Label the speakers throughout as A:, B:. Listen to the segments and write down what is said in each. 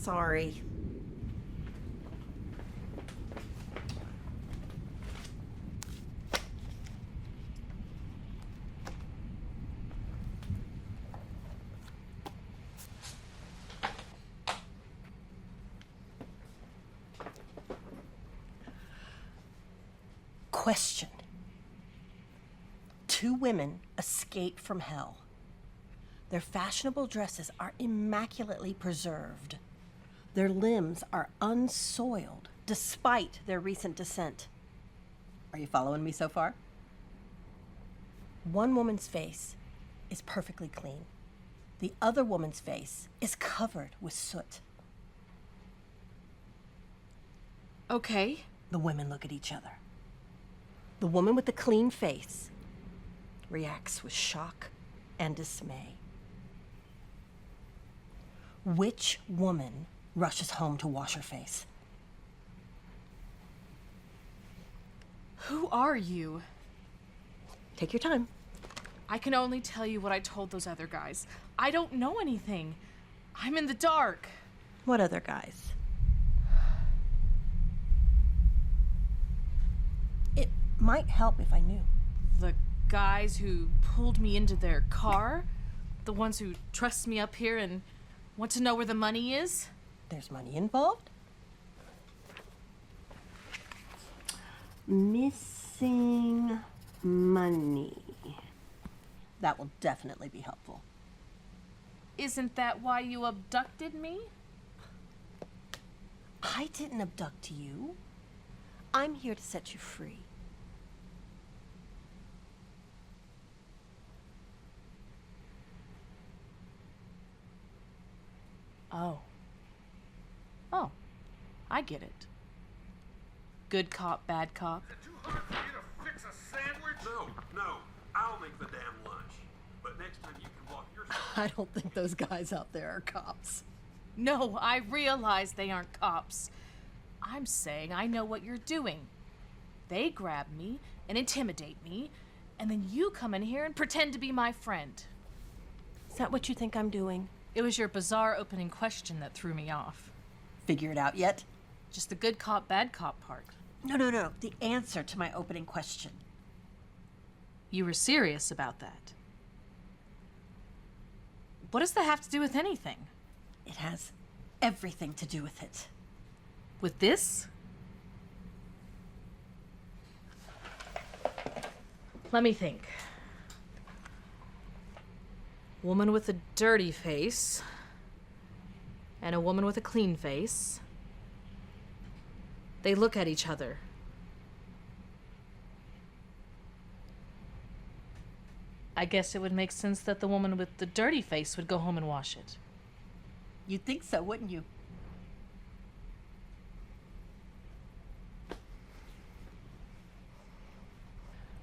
A: Sorry. Question. 2 women escape from hell. Their fashionable dresses are immaculately preserved. Their limbs are unsoiled, despite their recent descent. Are you following me so far? One woman's face is perfectly clean. The other woman's face is covered with soot.
B: Okay.
A: The women look at each other. The woman with the clean face reacts with shock and dismay. Which woman rushes home to wash her face?
B: Who are you?
A: Take your time.
B: I can only tell you what I told those other guys. I don't know anything. I'm in the dark.
A: What other guys? It might help if I knew.
B: The guys who pulled me into their car? The ones who trussed me up here and want to know where the money is?
A: There's money involved? Missing money. That will definitely be helpful.
B: Isn't that why you abducted me?
A: I didn't abduct you. I'm here to set you free.
B: Oh. Oh, I get it. Good cop, bad cop.
C: Is it too hard for you to fix a sandwich? No, I'll make the damn lunch. But next time you can walk yourself.
A: I don't think those guys out there are cops.
B: No, I realize they aren't cops. I'm saying I know what you're doing. They grab me and intimidate me, and then you come in here and pretend to be my friend.
A: Is that what you think I'm doing?
B: It was your bizarre opening question that threw me off.
A: Figure it out yet?
B: Just the good cop, bad cop part.
A: No. The answer to my opening question.
B: You were serious about that. What does that have to do with anything?
A: It has everything to do with it.
B: With this? Let me think. Woman with a dirty face and a woman with a clean face. They look at each other. I guess it would make sense that the woman with the dirty face would go home and wash it.
A: You'd think so, wouldn't you?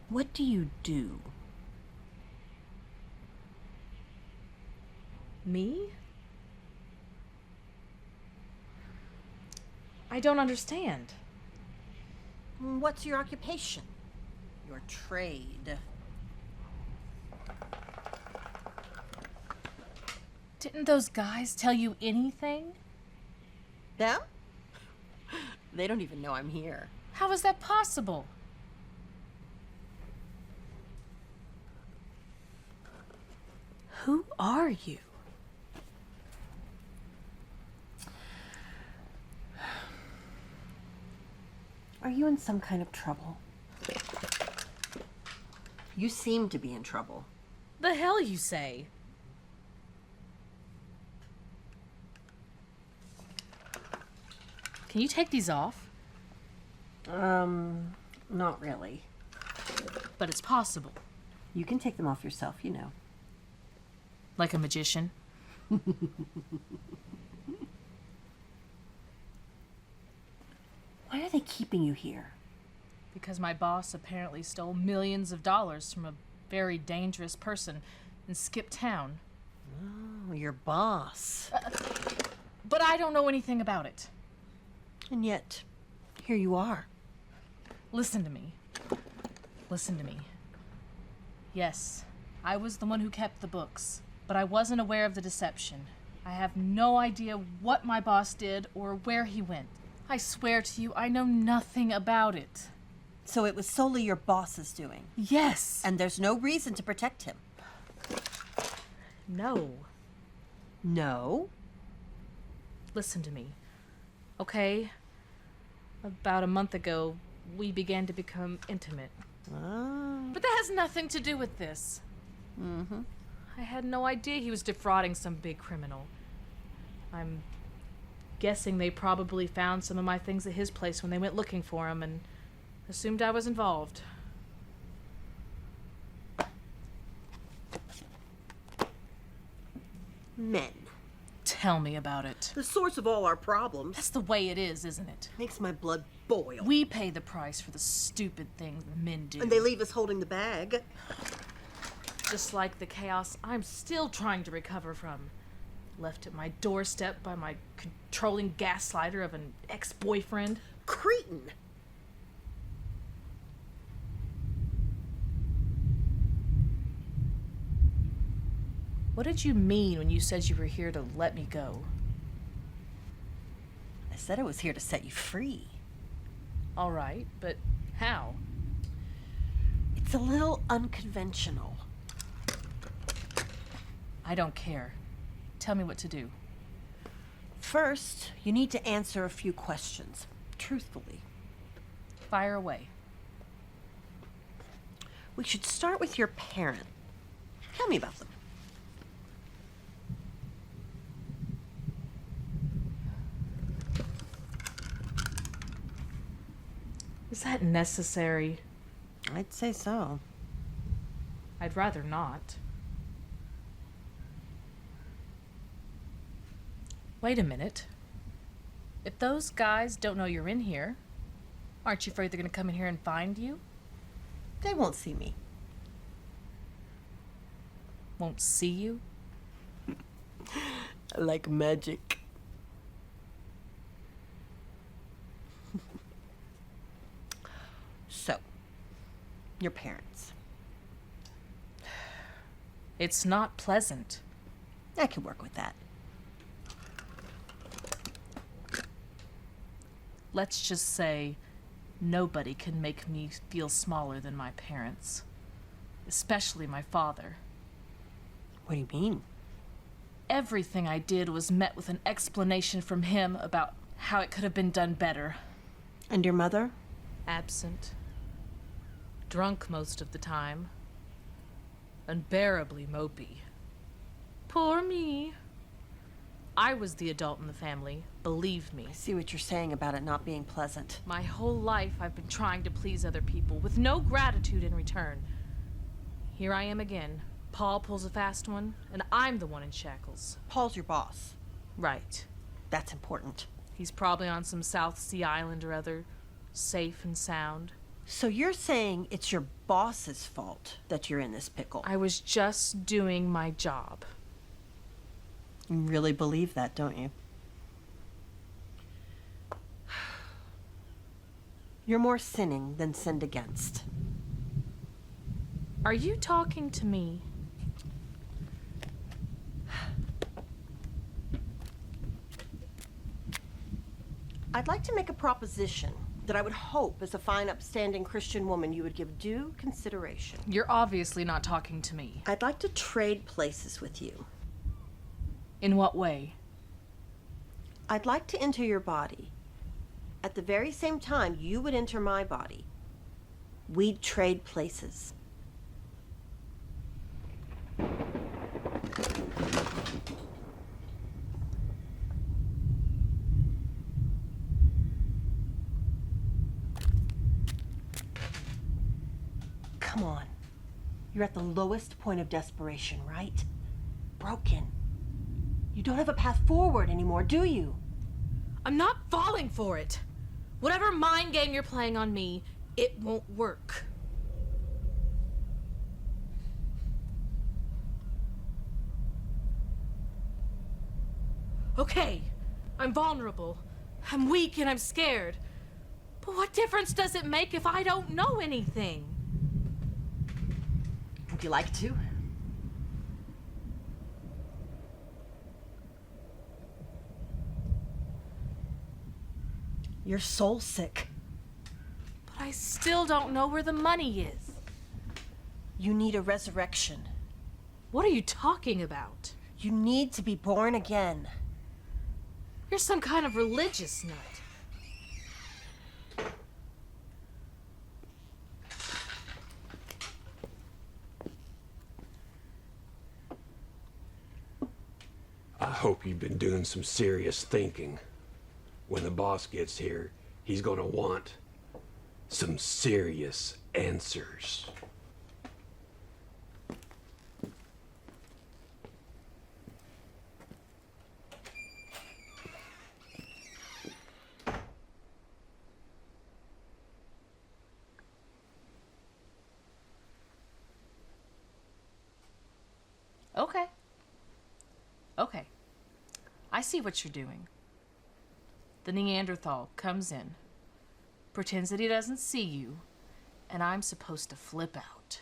A: What do you do?
B: Me? I don't understand.
A: What's your occupation? Your trade?
B: Didn't those guys tell you anything?
A: Them? They don't even know I'm here.
B: How is that possible? Who are you?
A: Are you in some kind of trouble? You seem to be in trouble.
B: The hell you say? Can you take these off?
A: Not really.
B: But it's possible.
A: You can take them off yourself, you know.
B: Like a magician.
A: Why are they keeping you here?
B: Because my boss apparently stole millions of dollars from a very dangerous person and skipped town.
A: Oh, your boss.
B: But I don't know anything about it.
A: And yet, here you are.
B: Listen to me. Listen to me. Yes, I was the one who kept the books, but I wasn't aware of the deception. I have no idea what my boss did or where he went. I swear to you, I know nothing about it.
A: So it was solely your boss's doing.
B: Yes.
A: And there's no reason to protect him.
B: No.
A: No?
B: Listen to me. Okay? About a month ago, we began to become intimate. But that has nothing to do with this.
A: Mm-hmm.
B: I had no idea he was defrauding some big criminal. I'm guessing they probably found some of my things at his place when they went looking for him and assumed I was involved.
A: Men.
B: Tell me about it.
A: The source of all our problems.
B: That's the way it is, isn't it?
A: Makes my blood boil.
B: We pay the price for the stupid things men do.
A: And they leave us holding the bag.
B: Just like the chaos I'm still trying to recover from. Left at my doorstep by my controlling gaslighter of an ex-boyfriend.
A: Cretin!
B: What did you mean when you said you were here to let me go?
A: I said I was here to set you free.
B: All right, but how?
A: It's a little unconventional.
B: I don't care. Tell me what to do.
A: First, you need to answer a few questions, truthfully.
B: Fire away.
A: We should start with your parent. Tell me about them.
B: Is that necessary?
A: I'd say so.
B: I'd rather not. Wait a minute. If those guys don't know you're in here, aren't you afraid they're going to come in here and find you?
A: They won't see me.
B: Won't see you?
A: Like magic. So, your parents.
B: It's not pleasant.
A: I can work with that.
B: Let's just say nobody can make me feel smaller than my parents. Especially my father.
A: What do you mean?
B: Everything I did was met with an explanation from him about how it could have been done better.
A: And your mother?
B: Absent. Drunk most of the time. Unbearably mopey. Poor me. I was the adult in the family, believe me.
A: I see what you're saying about it not being pleasant.
B: My whole life I've been trying to please other people with no gratitude in return. Here I am again. Paul pulls a fast one, and I'm the one in shackles.
A: Paul's your boss.
B: Right.
A: That's important.
B: He's probably on some South Sea island or other, safe and sound.
A: So you're saying it's your boss's fault that you're in this pickle?
B: I was just doing my job.
A: You really believe that, don't you? You're more sinning than sinned against.
B: Are you talking to me?
A: I'd like to make a proposition that I would hope, as a fine, upstanding Christian woman, you would give due consideration.
B: You're obviously not talking to me.
A: I'd like to trade places with you.
B: In what way?
A: I'd like to enter your body. At the very same time you would enter my body. We'd trade places. Come on. You're at the lowest point of desperation, right? Broken. You don't have a path forward anymore, do you?
B: I'm not falling for it. Whatever mind game you're playing on me, it won't work. Okay, I'm vulnerable. I'm weak and I'm scared. But what difference does it make if I don't know anything?
A: Would you like to? You're soul sick.
B: But I still don't know where the money is.
A: You need a resurrection.
B: What are you talking about?
A: You need to be born again.
B: You're some kind of religious nut.
C: I hope you've been doing some serious thinking. When the boss gets here, he's gonna want some serious answers.
B: Okay. Okay. I see what you're doing. The Neanderthal comes in, pretends that he doesn't see you, and I'm supposed to flip out.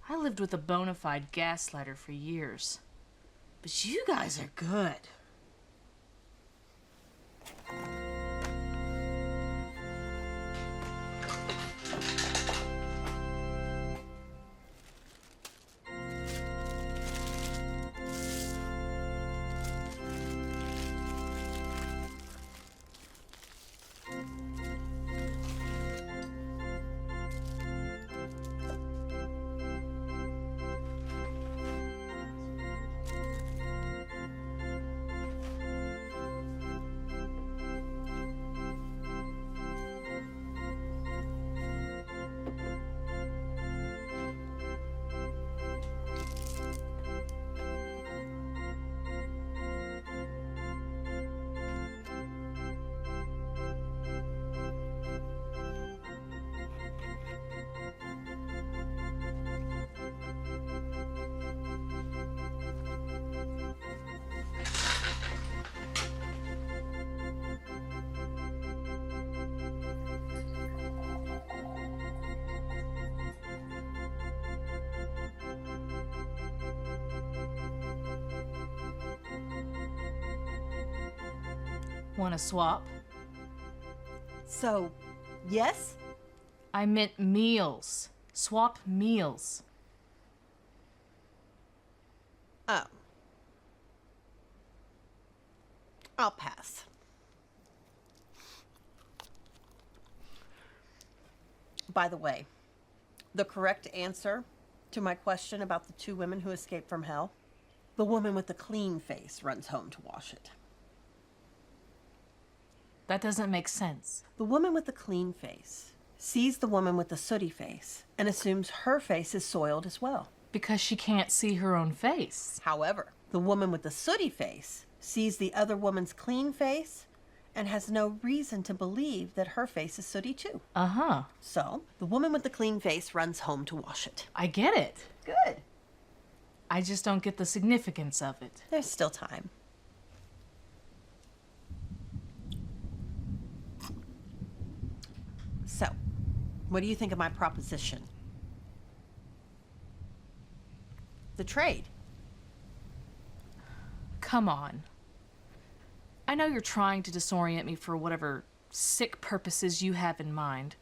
B: I lived with a bona fide gaslighter for years, but you guys are good. Want to swap?
A: So, yes?
B: I meant meals. Swap meals.
A: Oh. I'll pass. By the way, the correct answer to my question about the two women who escaped from hell, the woman with the clean face runs home to wash it.
B: That doesn't make sense.
A: The woman with the clean face sees the woman with the sooty face and assumes her face is soiled as well.
B: Because she can't see her own face.
A: However, the woman with the sooty face sees the other woman's clean face and has no reason to believe that her face is sooty too.
B: Uh-huh.
A: So, the woman with the clean face runs home to wash it.
B: I get it.
A: Good.
B: I just don't get the significance of it.
A: There's still time. So, what do you think of my proposition? The trade.
B: Come on. I know you're trying to disorient me for whatever sick purposes you have in mind,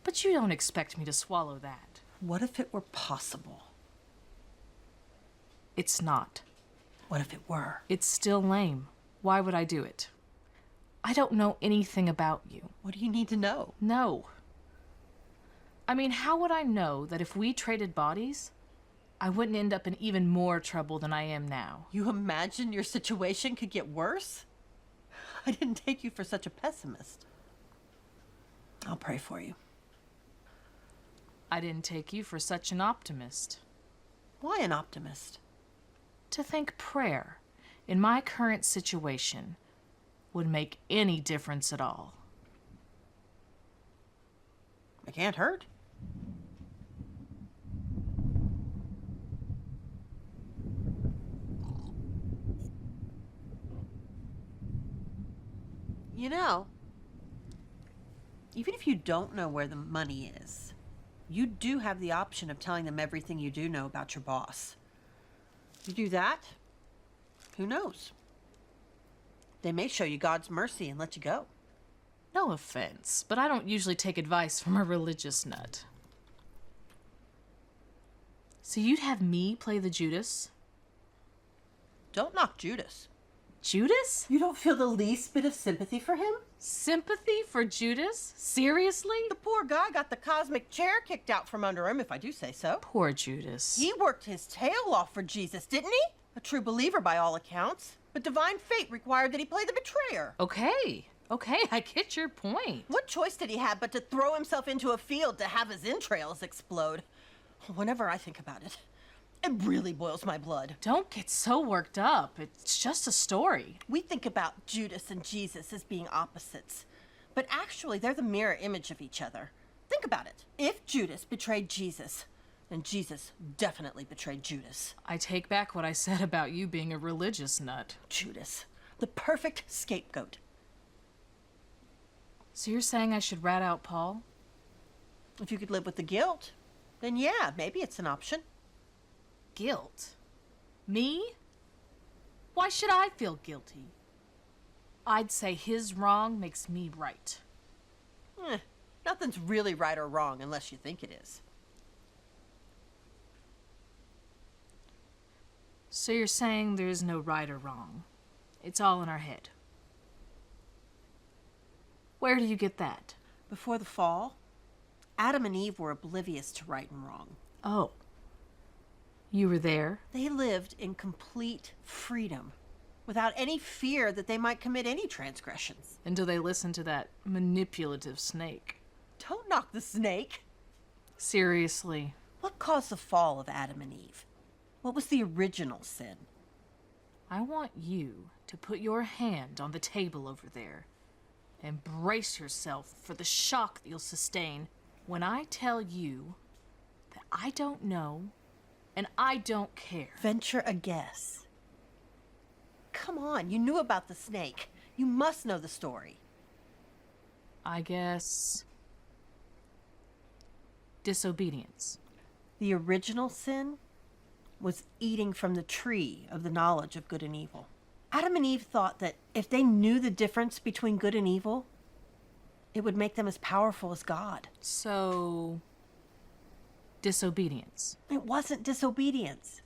B: but you don't expect me to swallow that.
A: What if it were possible?
B: It's not.
A: What if it were?
B: It's still lame. Why would I do it? I don't know anything about you.
A: What do you need to know?
B: No. I mean, how would I know that if we traded bodies, I wouldn't end up in even more trouble than I am now?
A: You imagine your situation could get worse? I didn't take you for such a pessimist. I'll pray for you.
B: I didn't take you for such an optimist.
A: Why an optimist?
B: To think prayer, in my current situation, would make any difference at all.
A: It can't hurt. You know, even if you don't know where the money is, you do have the option of telling them everything you do know about your boss. You do that, who knows? They may show you God's mercy and let you go.
B: No offense, but I don't usually take advice from a religious nut. So you'd have me play the Judas?
A: Don't knock Judas.
B: Judas?
A: You don't feel the least bit of sympathy for him?
B: Sympathy for Judas? Seriously?
A: The poor guy got the cosmic chair kicked out from under him, if I do say so.
B: Poor Judas.
A: He worked his tail off for Jesus, didn't he? A true believer by all accounts. But divine fate required that he play the betrayer.
B: Okay, I get your point.
A: What choice did he have but to throw himself into a field to have his entrails explode? Whenever I think about it, it really boils my blood.
B: Don't get so worked up. It's just a story.
A: We think about Judas and Jesus as being opposites, but actually they're the mirror image of each other. Think about it. If Judas betrayed Jesus, then Jesus definitely betrayed Judas.
B: I take back what I said about you being a religious nut.
A: Judas, the perfect scapegoat.
B: So you're saying I should rat out Paul?
A: If you could live with the guilt, then yeah, maybe it's an option.
B: Guilt? Me? Why should I feel guilty? I'd say his wrong makes me right.
A: Nothing's really right or wrong unless you think it is.
B: So you're saying there's no right or wrong. It's all in our head. Where do you get that?
A: Before the fall, Adam and Eve were oblivious to right and wrong.
B: Oh. You were there?
A: They lived in complete freedom, without any fear that they might commit any transgressions.
B: Until they listened to that manipulative snake.
A: Don't knock the snake.
B: Seriously.
A: What caused the fall of Adam and Eve? What was the original sin?
B: I want you to put your hand on the table over there and brace yourself for the shock that you'll sustain when I tell you that I don't know and I don't care.
A: Venture a guess. Come on, you knew about the snake. You must know the story.
B: I guess... disobedience.
A: The original sin was eating from the tree of the knowledge of good and evil. Adam and Eve thought that if they knew the difference between good and evil, it would make them as powerful as God.
B: So... disobedience.
A: It wasn't disobedience.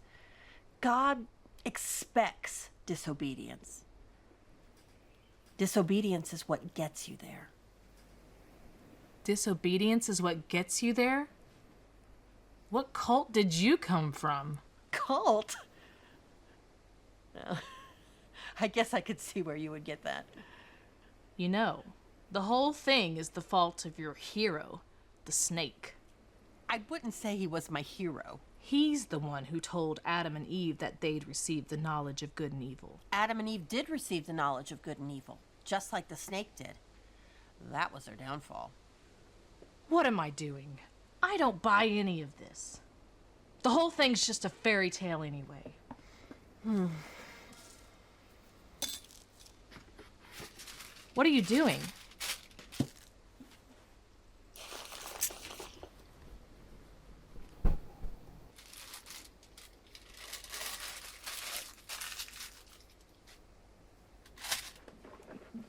A: God expects disobedience. Disobedience is what gets you there.
B: Disobedience is what gets you there? What cult did you come from?
A: Cult? Well, I guess I could see where you would get that.
B: You know, the whole thing is the fault of your hero, the snake.
A: I wouldn't say he was my hero.
B: He's the one who told Adam and Eve that they'd received the knowledge of good and evil.
A: Adam and Eve did receive the knowledge of good and evil, just like the snake did. That was their downfall.
B: What am I doing? I don't buy any of this. The whole thing's just a fairy tale anyway. What are you doing?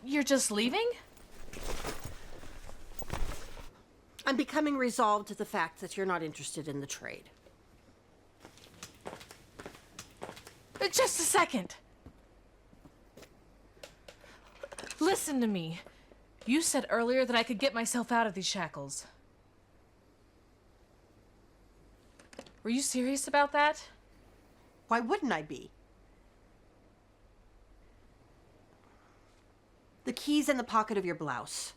B: You're just leaving?
A: I'm becoming resolved to the fact that you're not interested in the trade.
B: Just a second. Listen to me. You said earlier that I could get myself out of these shackles. Were you serious about that?
A: Why wouldn't I be? The key's in the pocket of your blouse.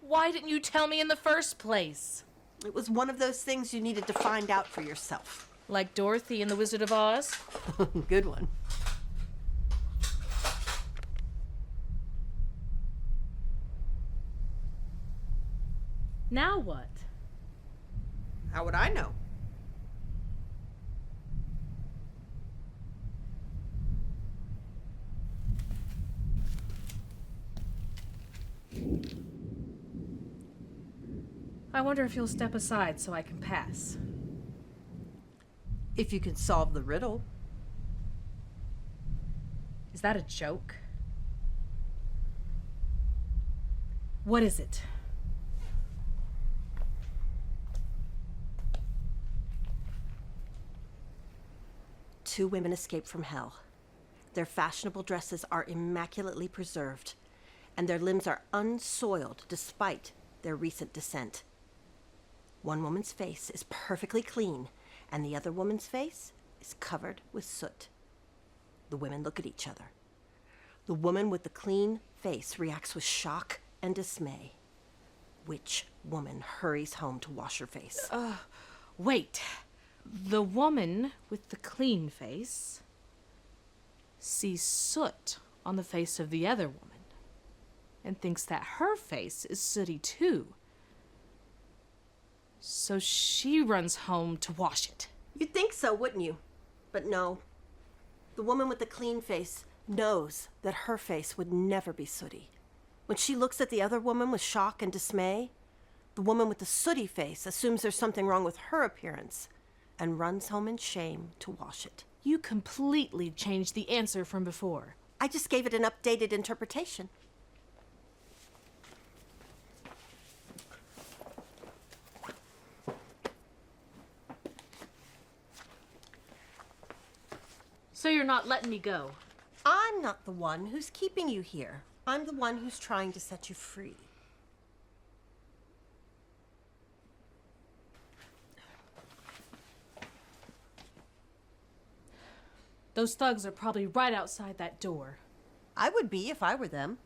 B: Why didn't you tell me in the first place?
A: It was one of those things you needed to find out for yourself.
B: Like Dorothy in The Wizard of Oz?
A: Good one.
B: Now what?
A: How would I know?
B: I wonder if you'll step aside so I can pass.
A: If you can solve the riddle.
B: Is that a joke? What is it?
A: Two women escaped from hell. Their fashionable dresses are immaculately preserved, and their limbs are unsoiled despite their recent descent. One woman's face is perfectly clean, and the other woman's face is covered with soot. The women look at each other. The woman with the clean face reacts with shock and dismay. Which woman hurries home to wash her face?
B: Wait. The woman with the clean face sees soot on the face of the other woman and thinks that her face is sooty too. So she runs home to wash it.
A: You'd think so, wouldn't you? But no. The woman with the clean face knows that her face would never be sooty. When she looks at the other woman with shock and dismay, the woman with the sooty face assumes there's something wrong with her appearance and runs home in shame to wash it.
B: You completely changed the answer from before.
A: I just gave it an updated interpretation.
B: So you're not letting me go?
A: I'm not the one who's keeping you here. I'm the one who's trying to set you free.
B: Those thugs are probably right outside that door.
A: I would be if I were them.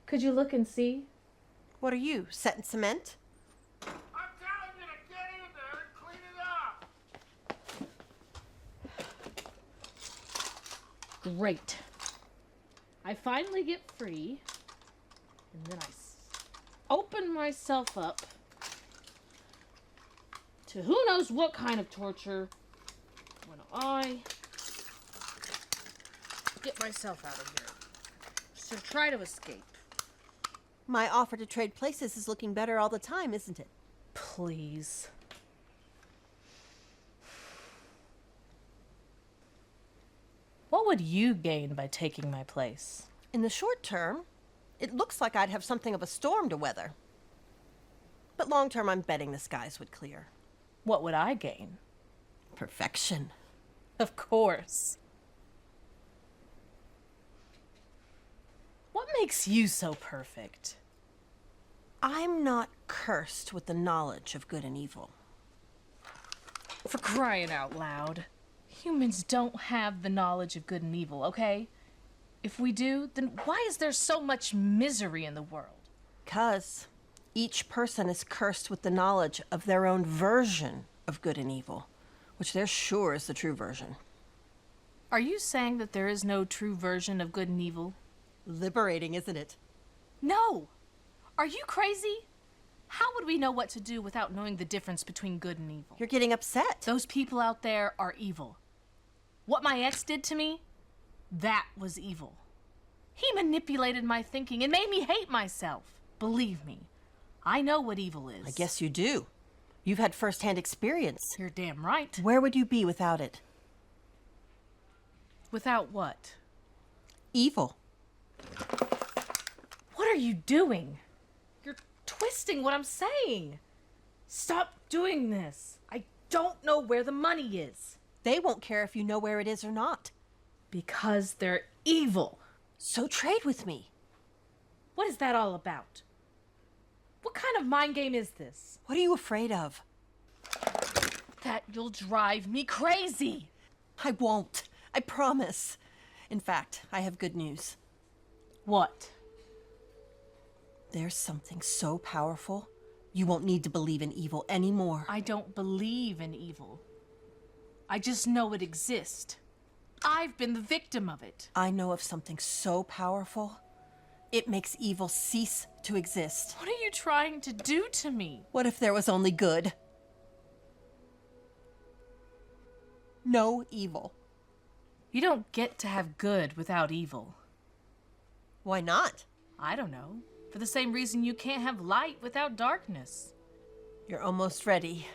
B: Could you look and see?
A: What are you, setting cement?
D: I'm telling you to get in there and clean it up!
B: Great. I finally get free, and then open myself up to who knows what kind of torture when I get myself out of here. So try to escape.
A: My offer to trade places is looking better all the time, isn't it?
B: Please. What would you gain by taking my place?
A: In the short term, it looks like I'd have something of a storm to weather. But long term, I'm betting the skies would clear.
B: What would I gain?
A: Perfection.
B: Of course. What makes you so perfect?
A: I'm not cursed with the knowledge of good and evil.
B: For crying out loud. Humans don't have the knowledge of good and evil, okay? If we do, then why is there so much misery in the world?
A: 'Cause each person is cursed with the knowledge of their own version of good and evil, which they're sure is the true version.
B: Are you saying that there is no true version of good and evil?
A: Liberating, isn't it?
B: No! Are you crazy? How would we know what to do without knowing the difference between good and evil?
A: You're getting upset.
B: Those people out there are evil. What my ex did to me, that was evil. He manipulated my thinking and made me hate myself. Believe me, I know what evil is.
A: I guess you do. You've had first-hand experience.
B: You're damn right.
A: Where would you be without it?
B: Without what?
A: Evil.
B: What are you doing? You're twisting what I'm saying. Stop doing this. I don't know where the money is.
A: They won't care if you know where it is or not.
B: Because they're evil.
A: So trade with me.
B: What is that all about? What kind of mind game is this?
A: What are you afraid of?
B: That you'll drive me crazy.
A: I won't. I promise. In fact, I have good news.
B: What?
A: There's something so powerful, you won't need to believe in evil anymore.
B: I don't believe in evil. I just know it exists. I've been the victim of it.
A: I know of something so powerful, it makes evil cease to exist.
B: What are you trying to do to me?
A: What if there was only good? No evil.
B: You don't get to have good without evil.
A: Why not?
B: I don't know. For the same reason you can't have light without darkness.
A: You're almost ready.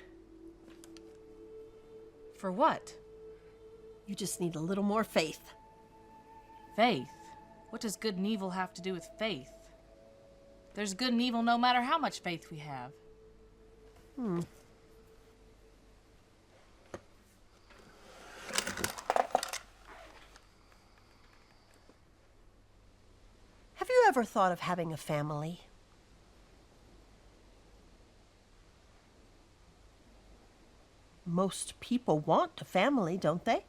B: For what?
A: You just need a little more faith.
B: Faith? What does good and evil have to do with faith? There's good and evil no matter how much faith we have.
A: Have you ever thought of having a family? Most people want a family, don't they?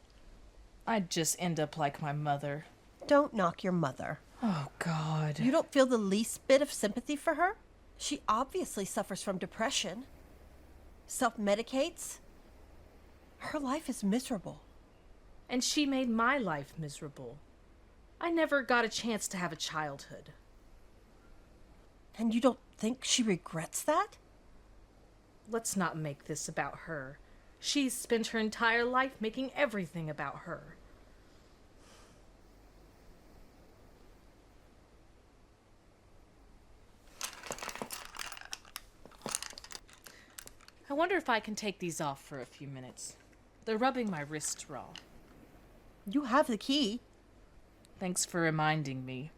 B: I'd just end up like my mother.
A: Don't knock your mother.
B: Oh, God.
A: You don't feel the least bit of sympathy for her? She obviously suffers from depression. Self-medicates. Her life is miserable.
B: And she made my life miserable. I never got a chance to have a childhood.
A: And you don't think she regrets that?
B: Let's not make this about her. She's spent her entire life making everything about her. I wonder if I can take these off for a few minutes. They're rubbing my wrists raw.
A: You have the key.
B: Thanks for reminding me.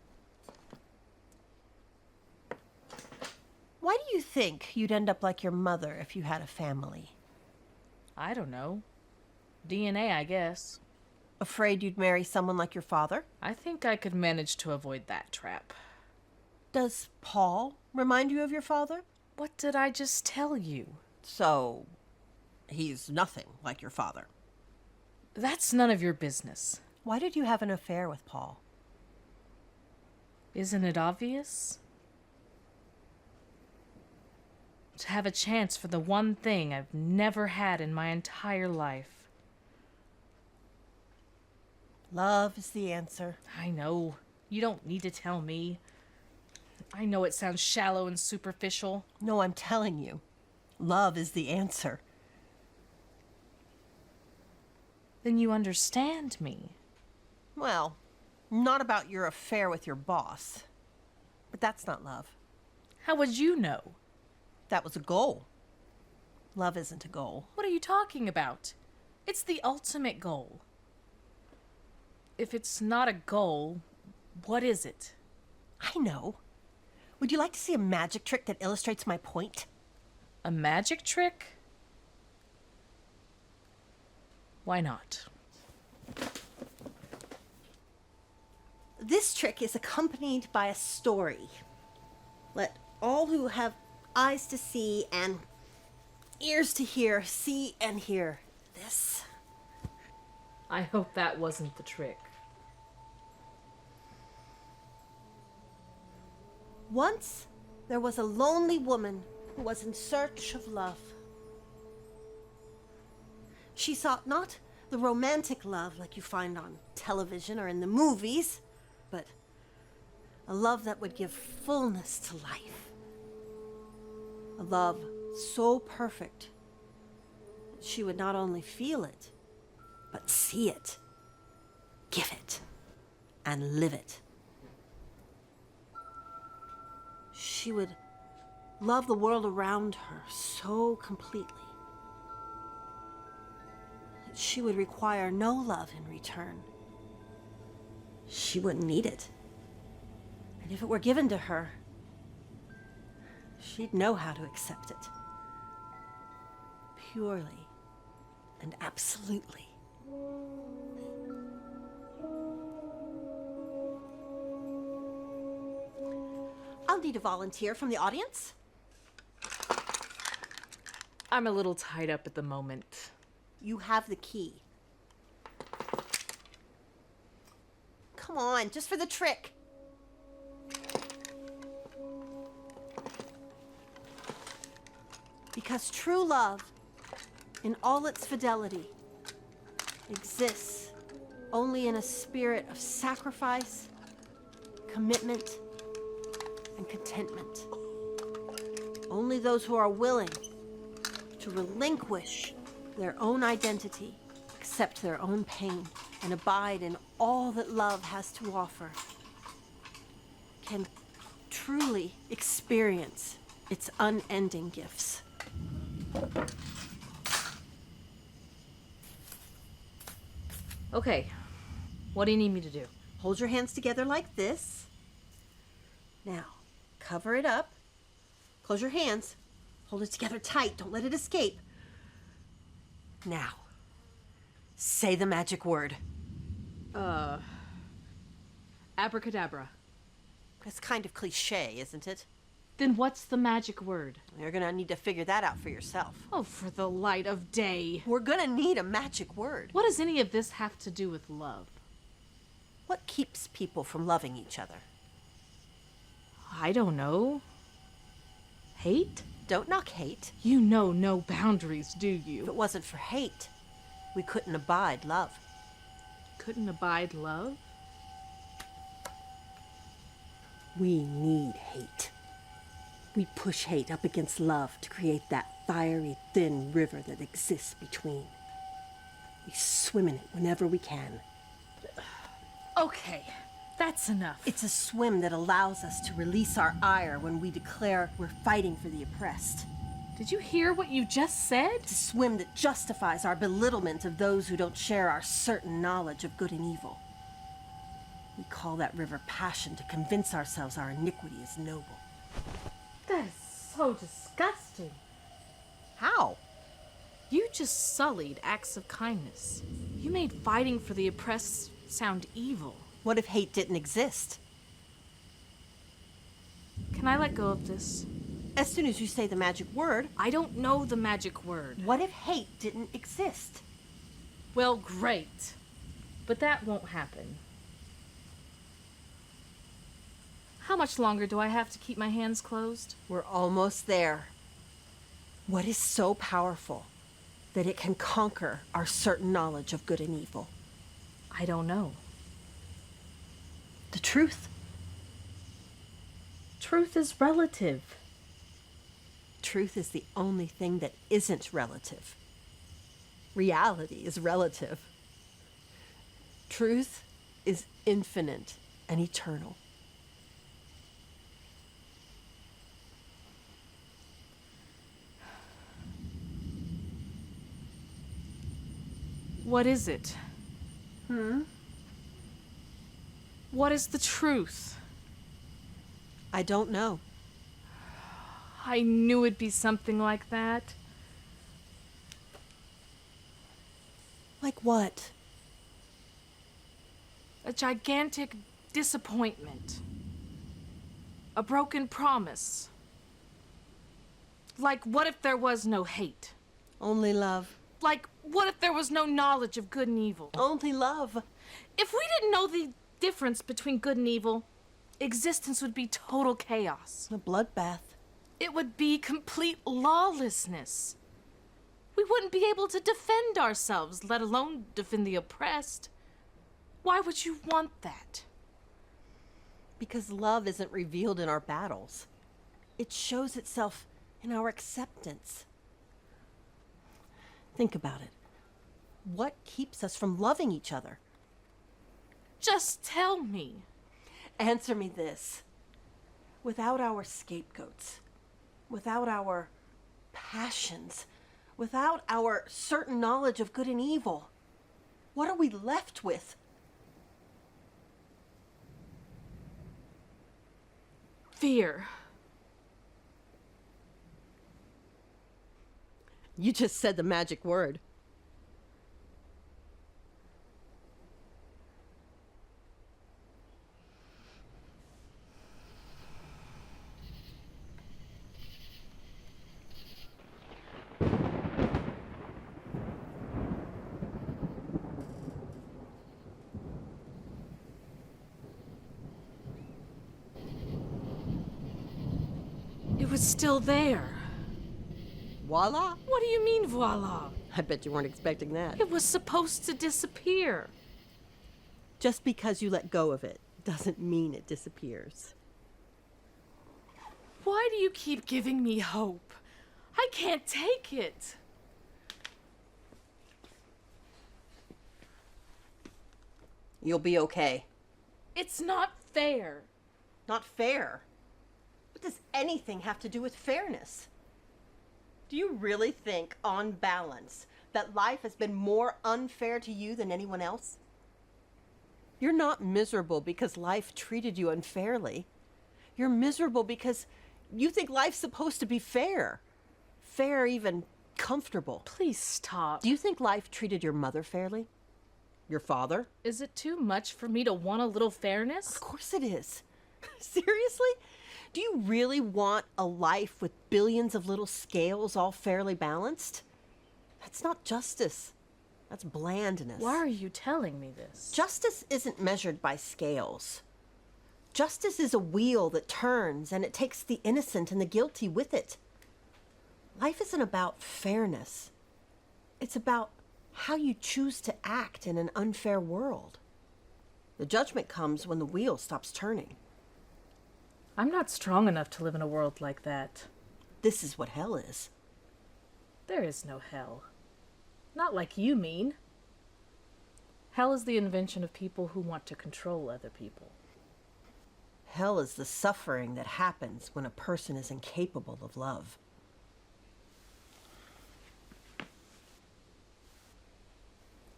A: Why do you think you'd end up like your mother if you had a family?
B: I don't know. DNA, I guess.
A: Afraid you'd marry someone like your father?
B: I think I could manage to avoid that trap.
A: Does Paul remind you of your father?
B: What did I just tell you?
A: So, he's nothing like your father.
B: That's none of your business.
A: Why did you have an affair with Paul?
B: Isn't it obvious? To have a chance for the one thing I've never had in my entire life.
A: Love is the answer.
B: I know. You don't need to tell me. I know it sounds shallow and superficial.
A: No, I'm telling you. Love is the answer.
B: Then you understand me.
A: Well, not about your affair with your boss. But that's not love.
B: How would you know?
A: That was a goal. Love isn't a goal.
B: What are you talking about? It's the ultimate goal. If it's not a goal, what is it?
A: I know. Would you like to see a magic trick that illustrates my point?
B: A magic trick? Why not?
A: This trick is accompanied by a story. Let all who have eyes to see and ears to hear see and hear this.
B: I hope that wasn't the trick.
A: Once there was a lonely woman who was in search of love. She sought not the romantic love like you find on television or in the movies, but a love that would give fullness to life. A love so perfect that she would not only feel it, but see it, give it, and live it. She would love the world around her so completely that she would require no love in return. She wouldn't need it. And if it were given to her, she'd know how to accept it. Purely and absolutely. I'll need a volunteer from the audience.
B: I'm a little tied up at the moment.
A: You have the key. Come on, just for the trick. Because true love, in all its fidelity, exists only in a spirit of sacrifice, commitment, and contentment. Only those who are willing to relinquish their own identity, accept their own pain, and abide in all that love has to offer can truly experience its unending gifts.
B: Okay, what do you need me to do?
A: Hold your hands together like this. Now, cover it up. Close your hands. Hold it together tight. Don't let it escape. Now, say the magic word.
B: Abracadabra.
A: It's kind of cliche, isn't it?
B: Then what's the magic word?
A: You're gonna need to figure that out for yourself.
B: Oh, for the light of day.
A: We're gonna need a magic word.
B: What does any of this have to do with love?
A: What keeps people from loving each other?
B: I don't know. Hate?
A: Don't knock hate.
B: You know no boundaries, do
A: If
B: you?
A: it wasn't for hate, we couldn't abide love.
B: Couldn't abide love?
A: We need hate. We push hate up against love to create that fiery, thin river that exists between. We swim in it whenever we can.
B: Okay, that's enough.
A: It's a swim that allows us to release our ire when we declare we're fighting for the oppressed.
B: Did you hear what you just said?
A: It's a swim that justifies our belittlement of those who don't share our certain knowledge of good and evil. We call that river passion to convince ourselves our iniquity is noble.
B: That is so disgusting.
A: How?
B: You just sullied acts of kindness. You made fighting for the oppressed sound evil.
A: What if hate didn't exist?
B: Can I let go of this?
A: As soon as you say the magic word,
B: I don't know the magic word.
A: what if hate didn't exist?
B: Well, great. But that won't happen. How much longer do I have to keep my hands closed?
A: We're almost there. What is so powerful that it can conquer our certain knowledge of good and evil?
B: I don't know.
A: The truth.
B: Truth is relative.
A: Truth is the only thing that isn't relative. Reality is relative. Truth is infinite and eternal.
B: What is it? What is the truth?
A: I don't know.
B: I knew it'd be something like that.
A: Like what?
B: A gigantic disappointment. A broken promise. Like, what if there was no hate?
A: Only love.
B: Like, what if there was no knowledge of good and evil?
A: Only love.
B: If we didn't know the difference between good and evil, existence would be total chaos.
A: A bloodbath.
B: It would be complete lawlessness. We wouldn't be able to defend ourselves, let alone defend the oppressed. Why would you want that?
A: Because love isn't revealed in our battles. It shows itself in our acceptance. Think about it. What keeps us from loving each other?
B: Just tell me.
A: Answer me this. Without our scapegoats, without our passions, without our certain knowledge of good and evil, what are we left with?
B: Fear.
A: You just said the magic word.
B: It was still there.
A: Voila!
B: What do you mean, voila?
A: I bet you weren't expecting that.
B: It was supposed to disappear.
A: Just because you let go of it doesn't mean it disappears.
B: Why do you keep giving me hope? I can't take it.
A: You'll be okay.
B: It's not fair.
A: Not fair? What does anything have to do with fairness? Do you really think, on balance, that life has been more unfair to you than anyone else? You're not miserable because life treated you unfairly. You're miserable because you think life's supposed to be fair. Fair, even comfortable.
B: Please stop.
A: Do you think life treated your mother fairly? Your father?
B: Is it too much for me to want a little fairness?
A: Of course it is. Seriously? Do you really want a life with billions of little scales all fairly balanced? That's not justice. That's blandness.
B: Why are you telling me this?
A: Justice isn't measured by scales. Justice is a wheel that turns, and it takes the innocent and the guilty with it. Life isn't about fairness. It's about how you choose to act in an unfair world. The judgment comes when the wheel stops turning.
B: I'm not strong enough to live in a world like that.
A: This is what hell is.
B: There is no hell. Not like you mean. Hell is the invention of people who want to control other people.
A: Hell is the suffering that happens when a person is incapable of love.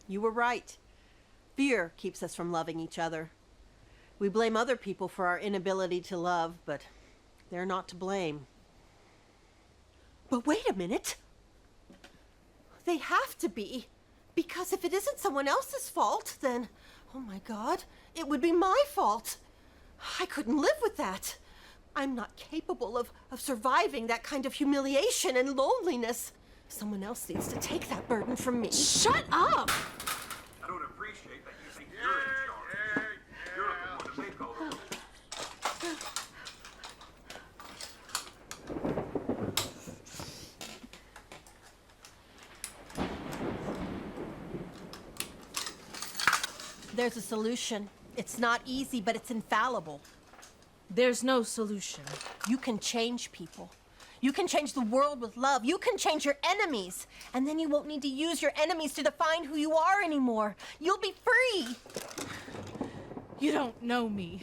A: You were right. Fear keeps us from loving each other. We blame other people for our inability to love, but they're not to blame. But wait a minute. They have to be. Because if it isn't someone else's fault, then, oh my God, it would be my fault. I couldn't live with that. I'm not capable of surviving that kind of humiliation and loneliness. Someone else needs to take that burden from me.
B: Shut up!
D: I don't appreciate that you think you're in charge. You're the one to make all the rules.
A: There's a solution. It's not easy, but it's infallible.
B: There's no solution.
A: You can change people. You can change the world with love. You can change your enemies. And then you won't need to use your enemies to define who you are anymore. You'll be free.
B: You don't know me.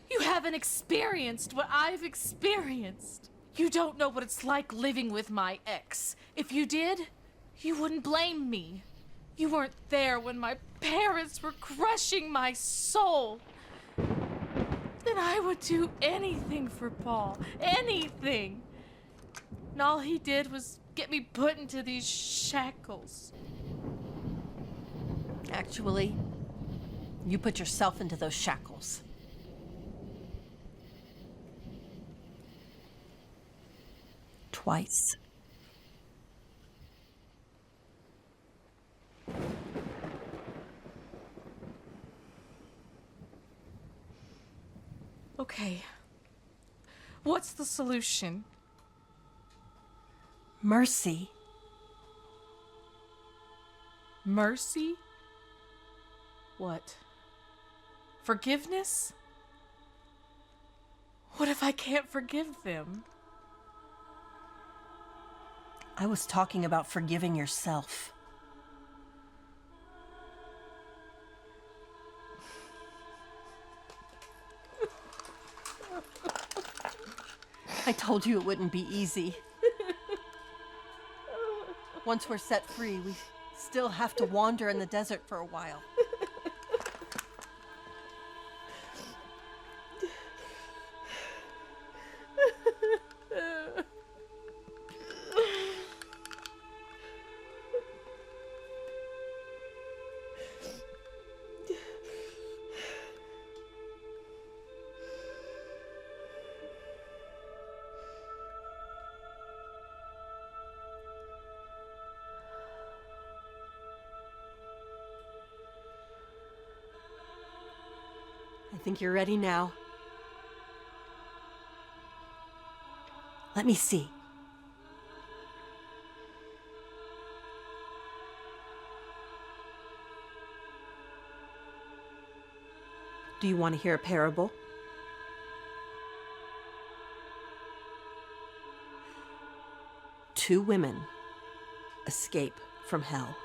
B: You haven't experienced what I've experienced. You don't know what it's like living with my ex. If you did, you wouldn't blame me. You weren't there when my parents were crushing my soul. Then I would do anything for Paul. Anything. And all he did was get me put into these shackles.
A: Actually, you put yourself into those shackles. Twice.
B: Okay. What's the solution?
A: Mercy.
B: Mercy? What? Forgiveness? What if I can't forgive them?
A: I was talking about forgiving yourself. I told you it wouldn't be easy. Once we're set free, we still have to wander in the desert for a while. I think you're ready now. Let me see. Do you want to hear a parable? Two women escape from hell.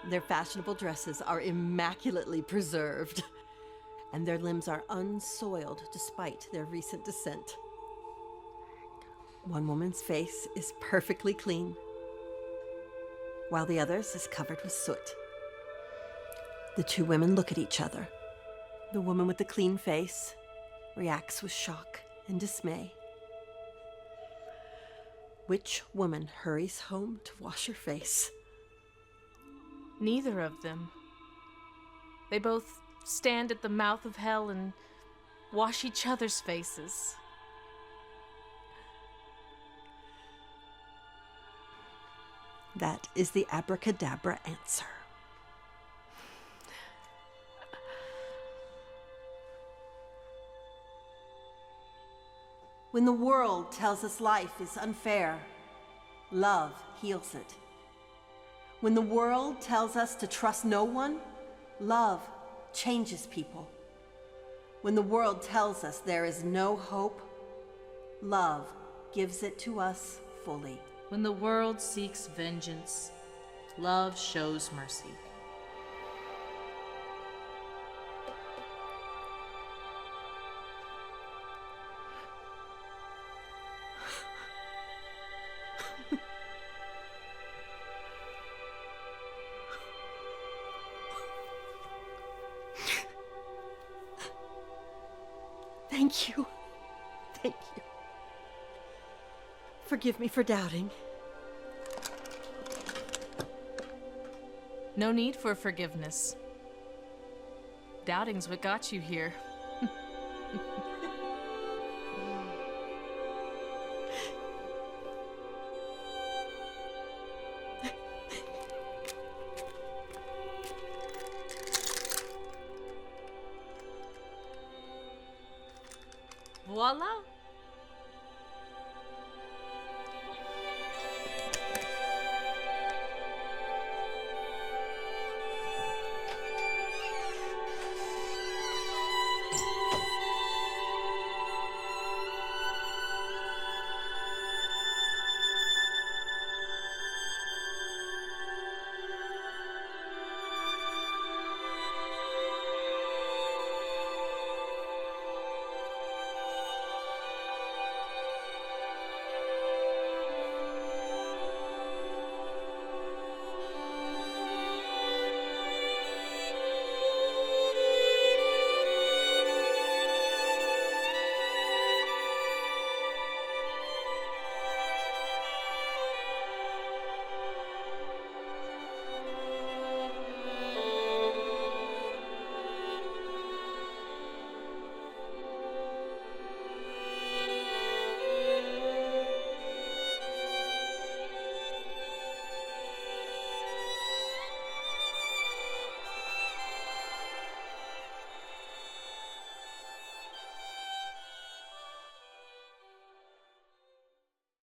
A: Their fashionable dresses are immaculately preserved, and their limbs are unsoiled despite their recent descent. One woman's face is perfectly clean, while the other's is covered with soot. The two women look at each other. The woman with the clean face reacts with shock and dismay. Which woman hurries home to wash her face?
B: Neither of them. They both stand at the mouth of hell and wash each other's faces.
A: That is the abracadabra answer. When the world tells us life is unfair, love heals it. When the world tells us to trust no one, love changes people. When the world tells us there is no hope, love gives it to us fully.
E: When the world seeks vengeance, love shows mercy.
A: Thank you. Thank you. Forgive me for doubting.
B: No need for forgiveness. Doubting's what got you here.
E: Voila!